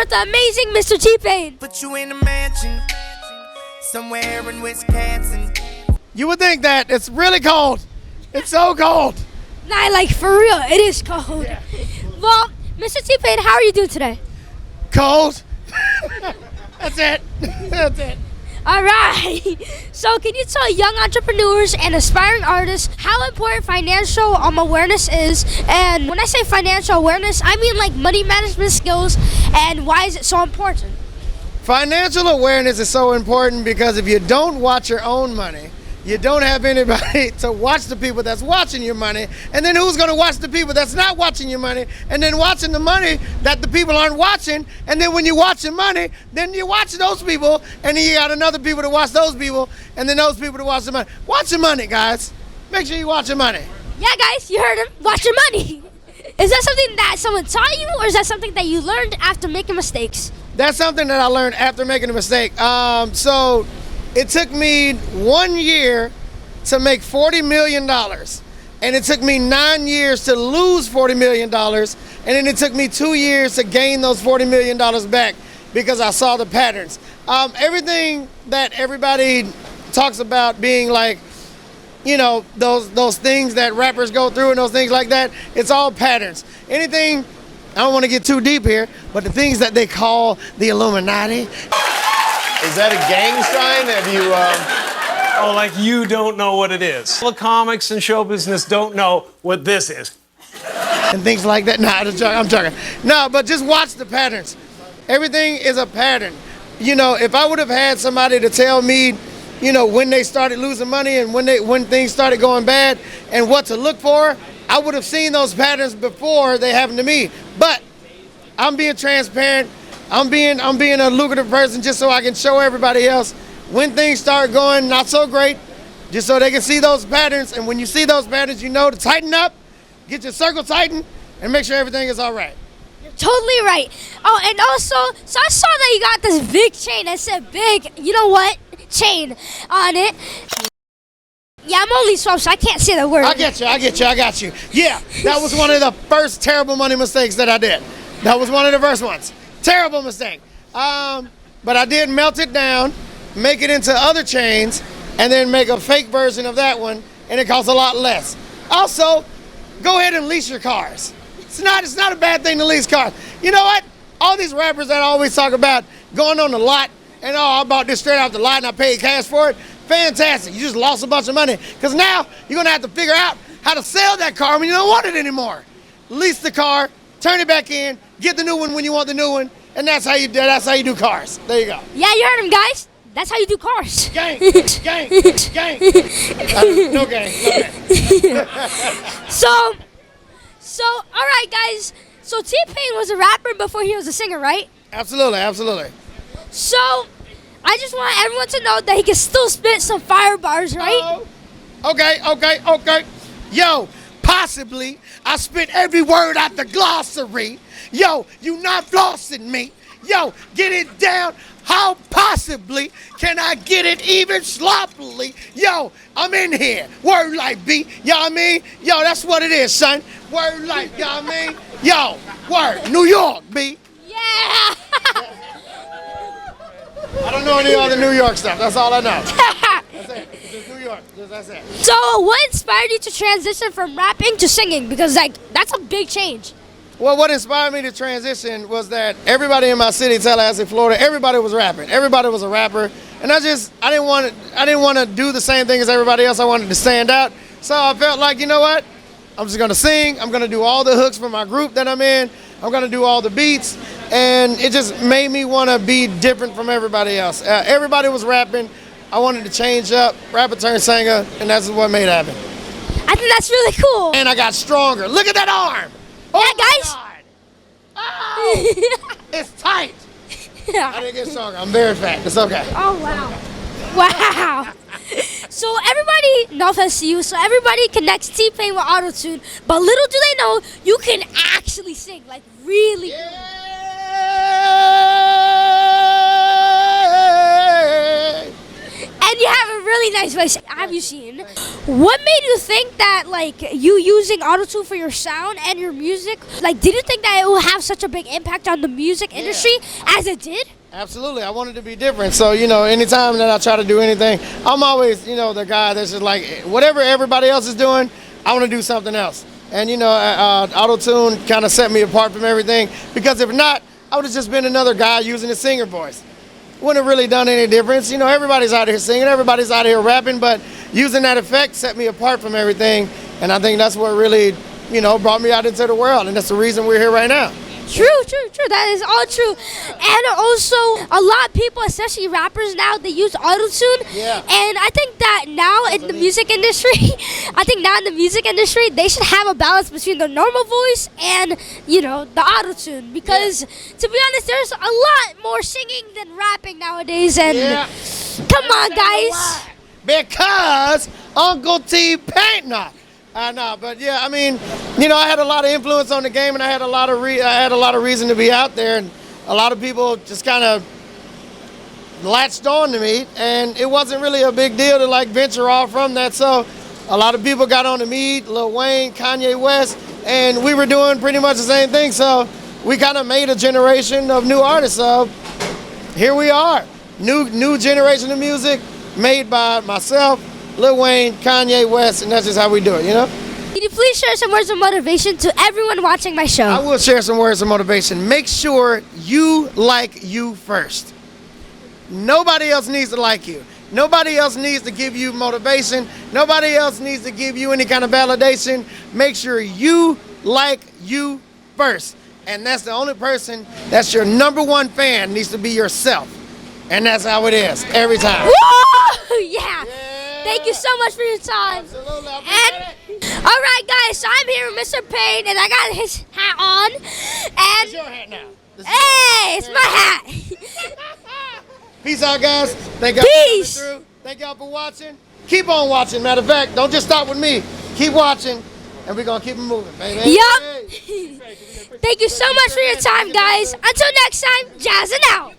with the amazing Mr. T-Pain. Put you in a mansion somewhere in Wisconsin. You would think that it's really cold. It's so cold. Nah, like for real, it is cold. Yeah. Well, Mr. T-Pain, how are you doing today? Cold. That's it. That's it. All right. So can you tell young entrepreneurs and aspiring artists how important financial awareness is? And when I say financial awareness, I mean like money management skills, and why is it so important? Financial awareness is so important because if you don't watch your own money, you don't have anybody to watch the people that's watching your money, and then who's going to watch the people that's not watching your money, and then watching the money that the people aren't watching, and then when you watch your money, then you watch those people, and then you got another people to watch those people, and then those people to watch the money. Watch your money, guys. Make sure you watch your money. Yeah, guys, you heard him. Watch your money. Is that something that someone taught you, or is that something that you learned after making mistakes? That's something that I learned after making a mistake. So it took me 1 year to make $40 million. And it took me 9 years to lose $40 million. And then it took me 2 years to gain those $40 million back because I saw the patterns. Everything that everybody talks about being like, you know, those things that rappers go through and those things like that, it's all patterns. Anything, I don't want to get too deep here, but the things that they call the Illuminati. Is that a gang sign? Have you, Oh, like you don't know what it is. The comics and show business don't know what this is. And things like that. Nah, I'm joking. No, but just watch the patterns. Everything is a pattern. You know, if I would have had somebody to tell me, you know, when they started losing money and when things started going bad and what to look for, I would have seen those patterns before they happened to me. But I'm being transparent. I'm being a lucrative person just so I can show everybody else when things start going not so great, just so they can see those patterns. And when you see those patterns, you know to tighten up, get your circle tightened, and make sure everything is all right. You're totally right. Oh, and also, so I saw that you got this big chain that said big, you know what, chain on it. Yeah, I'm only 12, so I can't say the word. I got you. Yeah, that was one of the first terrible money mistakes that I did. That was one of the first ones. Terrible mistake. But I did melt it down, make it into other chains, and then make a fake version of that one, and it costs a lot less. Also, go ahead and lease your cars. It's not a bad thing to lease cars. You know what? All these rappers that always talk about going on the lot and I bought this straight off the lot and I paid cash for it. Fantastic. You just lost a bunch of money because now you're gonna have to figure out how to sell that car when you don't want it anymore. Lease the car, turn it back in, get the new one when you want the new one, and that's how you do cars. There you go. Yeah, you heard him, guys. That's how you do cars. Gang. No gang. So, all right, guys. So T-Pain was a rapper before he was a singer, right? Absolutely. So, I just want everyone to know that he can still spit some fire bars, right? Okay. Yo, possibly I spit every word out the glossary. Yo, you not flossing me. Yo, get it down. How possibly can I get it even sloppily? Yo, I'm in here. Word like B. Yo, I mean? Yo, that's what it is, son. Word like, yo, I mean? Yo, word. New York, B. Yeah. I don't know any other New York stuff. That's all I know. That's it. Just New York. That's it. So, what inspired you to transition from rapping to singing? Because, like, that's a big change. Well, what inspired me to transition was that everybody in my city, Tallahassee, Florida, everybody was rapping. Everybody was a rapper, and I didn't want to do the same thing as everybody else. I wanted to stand out. So I felt like, you know what? I'm just gonna sing. I'm gonna do all the hooks for my group that I'm in. I'm gonna do all the beats, and it just made me want to be different from everybody else. Everybody was rapping. I wanted to change up, rapper turned singer, and that's what made it happen. I think that's really cool. And I got stronger. Look at that arm. Yeah, guys. Oh, it's tight. I didn't get stronger. I'm very fat. It's okay. Oh, wow. So everybody, no offense to you, so everybody connects T-Pain with autotune, but little do they know, you can actually sing, like really. Yeah. And you have a really guys, have you seen? What made you think that, like, you using autotune for your sound and your music, like, did you think that it would have such a big impact on the music industry as it did? Absolutely. I wanted to be different. So, you know, anytime that I try to do anything, I'm always, you know, the guy that's just like, whatever everybody else is doing, I want to do something else. And, you know, autotune kind of set me apart from everything, because if not, I would have just been another guy using a singer voice. Wouldn't have really done any difference. You know, everybody's out here singing, everybody's out here rapping, but using that effect set me apart from everything. And I think that's what really, you know, brought me out into the world. And that's the reason we're here right now. True. That is all true. And also, a lot of people, especially rappers now, they use autotune. Yeah. And I think that now in the music industry, they should have a balance between the normal voice and, you know, the autotune. Because, to be honest, there's a lot more singing than rapping nowadays. And come on, guys. Because Uncle T paint not. I know, but yeah, I mean, you know, I had a lot of influence on the game, and I had a lot of reason to be out there, and a lot of people just kind of latched on to me, and it wasn't really a big deal to like venture off from that. So a lot of people got on to me, Lil Wayne, Kanye West, and we were doing pretty much the same thing. So we kind of made a generation of new artists. So here we are, new generation of music made by myself, Lil Wayne, Kanye West, and that's just how we do it, you know? Can you please share some words of motivation to everyone watching my show? I will share some words of motivation. Make sure you like you first. Nobody else needs to like you. Nobody else needs to give you motivation. Nobody else needs to give you any kind of validation. Make sure you like you first. And that's the only person, that's your number one fan, needs to be yourself. And that's how it is, every time. Woo! Yeah. Thank you so much for your time. Absolutely. All right, guys, so I'm here with Mr. Payne, and I got his hat on. And It's your hat now. hey, it's my hat. Peace out, guys. Thank y'all Peace. for coming through. Thank y'all for watching. Keep on watching. Matter of fact, don't just stop with me. Keep watching, and we're going to keep it moving, baby. Yup. Thank you so much for your time, guys. Until next time, jazzing out.